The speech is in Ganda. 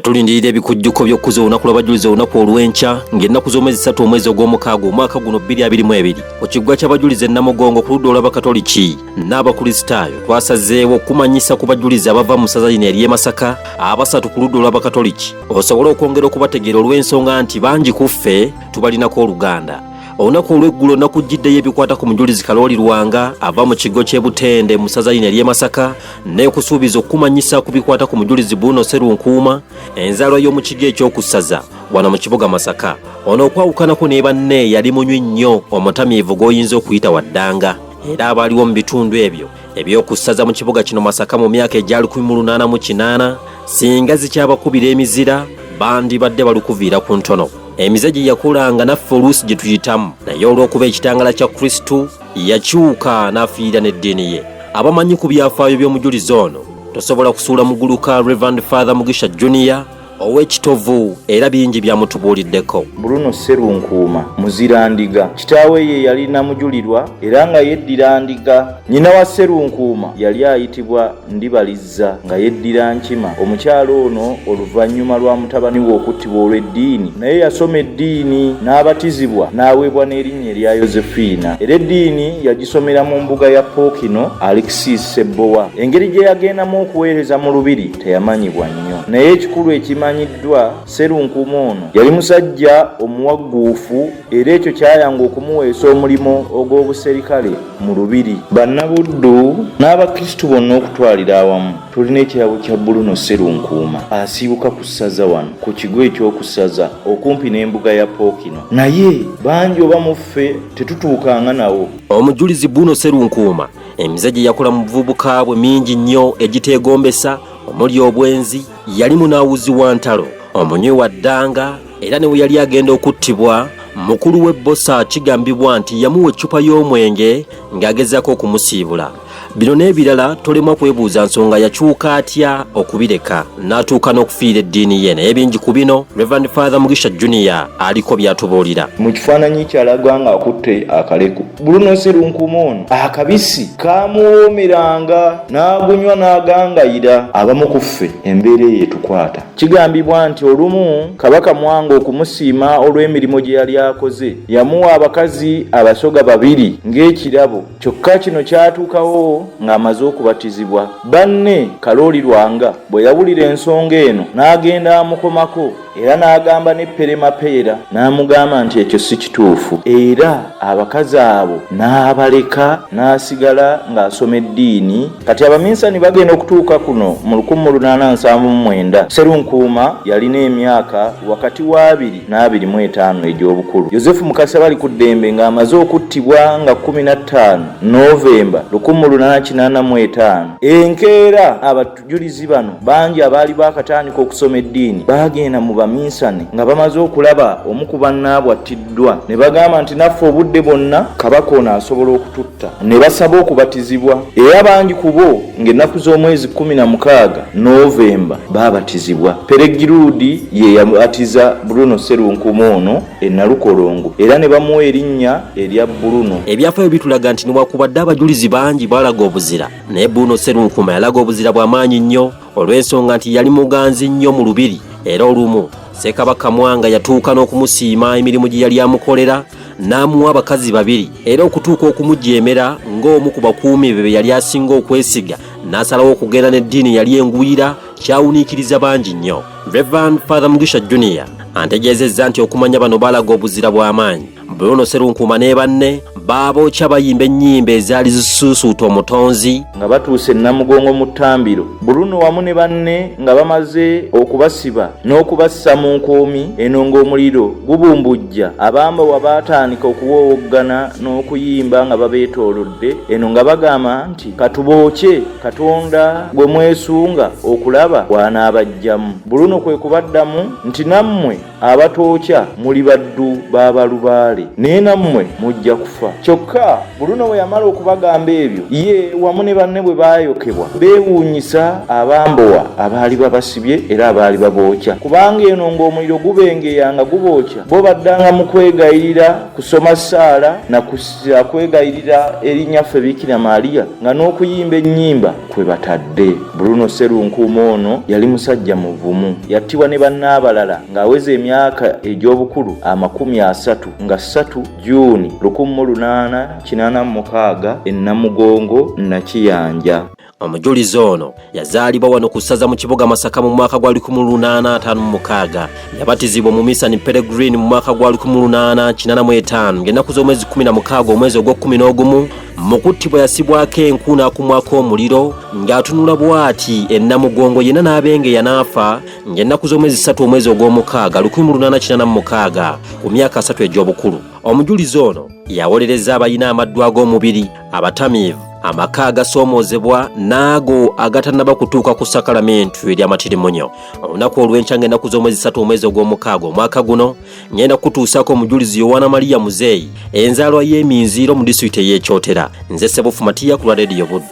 tulindirira ebikujjuko by'okkuza olunaku lw'abajulizi olunaku olw'enkya ng'ennaku z'omwezi 3 omwezi ogw'omukaaga omwaka guno 2022 ku kiggwa ky'abajulizi e Namugongo ku ludda olw'Abakatoliki n'Abakristaayo twasazeewo okumanyisa ku bajulizi abava mu ssaza lino ery'e Masaka abasatu ku ludda olw'Abakatoliki osobole okwongera okubategeera olw'ensonga nti bangi ku ffe tubalinako oluganda. Olunaku olw'eggulo nakujjiddeyo ebikwata ku mujulizi Kalooli Lwanga ava mu kigo ky'e Butende mu ssaza lino ery'e Masaka n'ekusuubiza okumanyisa ku bikwata ku mujulizi Bruno Sserunkuuma enzaalwa y'omu kigo ekyokussaza wano mu kibuga Masaka. Ono okwawukanako ne banne yali munywi nnyo omutamiivu gw'oyinza okuyita waddanga era abaaliwo mu bitundu ebyo ebyokussaza mu kibuga kino Masaka mu myaka egyali 1880 singa zikyabakubira emizira bandibadde balukuviira ku ntono. Emize gye yakulanga naffe oluusi gye tuyitamu naye olw'okuba ekitangala kya Kristu yakyuka n'afiira n'eddiini ye. Abamanyi ku byafaayo by'omujulizi ono tosobola kusuula muguluka Reverend Father Mugisha Junior ow'ekitovu era bingi byamutubuuliddeko. Bruno Sserunkuuma muzira ndiga, kitaawe ye yali namujulirwa era nga yeddira ndiga. Nyina wa Sserunkuuma yali ayitibwa Ndibalizza nga yeddira nkima. Omukyalo ono oluvannyuma lwa mutabani we okuttibwa olw'eddiini naye yasoma eddiini n'abatizibwa n'aweebwa n'erinnya erya Yosefiina era eddiini yagisomera mu mbuga ya Pookino Alexis Sebowa. Engeri gye yagendamu okuweereza mu lubiri teyamanyibwa nnyo naye ekikulu ekimanyiddwa Sserunkuuma ono yali musajja omuwagguufu era ekyo kyayanga okumuweesa omulimo ogw'obuserikale mu lubiri. Bannabuddu n'Abakristu bonna okutwalira awamu tulina ekirabo kya Bruno Sserunkuuma asiibuka ku ssaza wano ku kigo ekyokussaza okumpi n'embuga ya Pookino naye bangi oba mu ffe tetutuukanga nawo. Omujulizi Bruno Sserunkuuma emize gye yakola mu buvubuka bwe mingi nnyo egiteegombesa omuli obwenzi, yali munaawuzi wa ntalo, omunywi wa ddanga era ne we yali agenda okuttibwa mukulu w'ebbosa kigambibwa nti yamuwa eccupa y'omwenge ng'agezaako okumusiibula. Bino n'ebirala tolemwa kwebuuza nsonga yakyuka atya okubireka n'atuuka n'okufiira eddiini ye naye bingi ku bino Reverend Father Mugisha Junior aliko byatubuulira. Mu kifaananyi kyalaga nga akutte akaleku. Bruno Sserunkuuma ono akabisi kaamuwoomeranga n'agunywa n'agangayira. Abamu ku ffe embeera eyetukwata. Kigambibwa nti olumu Kabaka Mwanga okumusiima olw'emirimu gye yali akoze yamuwa abakazi abasoga 2 ng'ekirabo, kyokka kino kyatuukawo ng'amaze okubatizibwa. Banne Kalooli Lwanga bwe yawulira ensonga eno n'agenda amukomako era n'agamba ne Peremapeera n'amugamba nti ekyo si kituufu era abakazi abo n'abaleka n'asigala ng'asoma eddiini. Kati abaminsani bagenda okutuuka kuno mu 1879. Sserunkuuma yalina emyaka wakati wa 2 n'25 egy'obukulu. Yosefu Mukasa bali ku ddembe ng'amaze okuttibwa nga 15 Novemba 1885. Enkeera abatujulizi bano bangi abaali bakatandika okusoma eddiini bagenda mu baminsani nga bamaze okulaba omu ku bannaabwe attiddwa ne bagamba nti naffe obudde bonna kabaka ono asobola okututta ne basaba okubatizibwa era bangi ku bo ng'ennaku z'omwezi 16 Novemba baabatizibwa. Peregirudi ye yabatiza Bruno Sserunkuuma ono e Nalukolongo era ne bamuwa erinnya erya Bruno. Ebyafaayo bitulaga nti newaakubadde abajulizi bangi baalaga obuzira naye Bruno Sserunkuuma yalaga obuzira bw'amaanyi nnyo olw'ensonga nti yali muganzi nnyo mu lubiri era olumu Ssekabaka Mwanga yatuuka n'okumusiima emirimu gye yali amukolera n'amuwa abakazi 2 era okutuuka okumujeemera ng'omu ku bakuumi be yali asinga okwesiga n'asalawo okugenda n'eddiini yali engwira kyawuniikiriza bangi nnyo. Reverend Father Mugisha Junior antegeezezza nti okumanya bano baalaga obuzira bw'amaanyi. Bruno Sserunkuuma ne banne baabokya bayimba ennyimba ezaali zisuusuuta omutonzi nga batuuse Namugongo mu ttambiro. Bruno wamu ne banne nga bamaze okubasiba n'okubassa mu nkoomi eno ng'omuliro gubumbujja abamba wabaatandika okuwowoggana n'okuyimba nga babeetoolodde eno nga bagamba nti katubookye Katonda gwe mwesunga okulaba bw'anaabajjamu. Bruno kwe kubaddamu nti nammwe abatookya muli baddu b'abalubaale naye nammwe mujja kufa. Kyokka Bruno bwe yamala okubagamba ebyo, ye wamu ne banne bwe baayokebwa beewuunyisa abambowa abaali babasibye era abaali babookya, kubanga eno ng'omuliro gubengeya nga gubookya bo baddanga mu kwegayirira kusoma ssaala na kwegayirira erinnya ffe Bikira Maaliya nga n'okuyimba ennyimba kwe batadde. Bruno Sserunkuuma ono yali musajja muvumu, yattibwa ne bannaabalala ng'aweza emyaka egy'obukulu 30 nga 3 Juuni 1886 e Namugongo Nakiyanja. Omujulizi ono yazaalibwa wano ku ssaza mu kibuga Masaka mu mwaka gwa 1856. Yabatizibwa mu Mission Peregrine mu mwaka gwa 1885 ng'ennaku z'omwezi 16 omwezi ogw'okumin'ogumu. Mu kuttibwa yasibwako enku n'akumwako omuliro ng'atunula bw'ati e Namugongo, yenna n'abengeya n'afa ng'ennaku z'omwezi 3 omwezi ogw'omukaaga 1886 ku myaka 3 egy'obukulu. Omujulizi ono yawolereza abalina amaddu ag'omubiri, abatamiivu, amaka agasoomozebwa n'ago agatannaba kutuuka ku sakalamentu ery'amatirimunyo. Olunaku olw'enkya ng'ennaku z'omwezi 3 omwezi ogw'omukaaga omwaka guno ngenda kutuusaako omujulizi Yowaana Maria Muzeeyi, enzaalwa y'eminziiro mu disitulikiti ey'Ekyotera. Nze Ssebufu Matiya ku lwa Leediyo Buddu.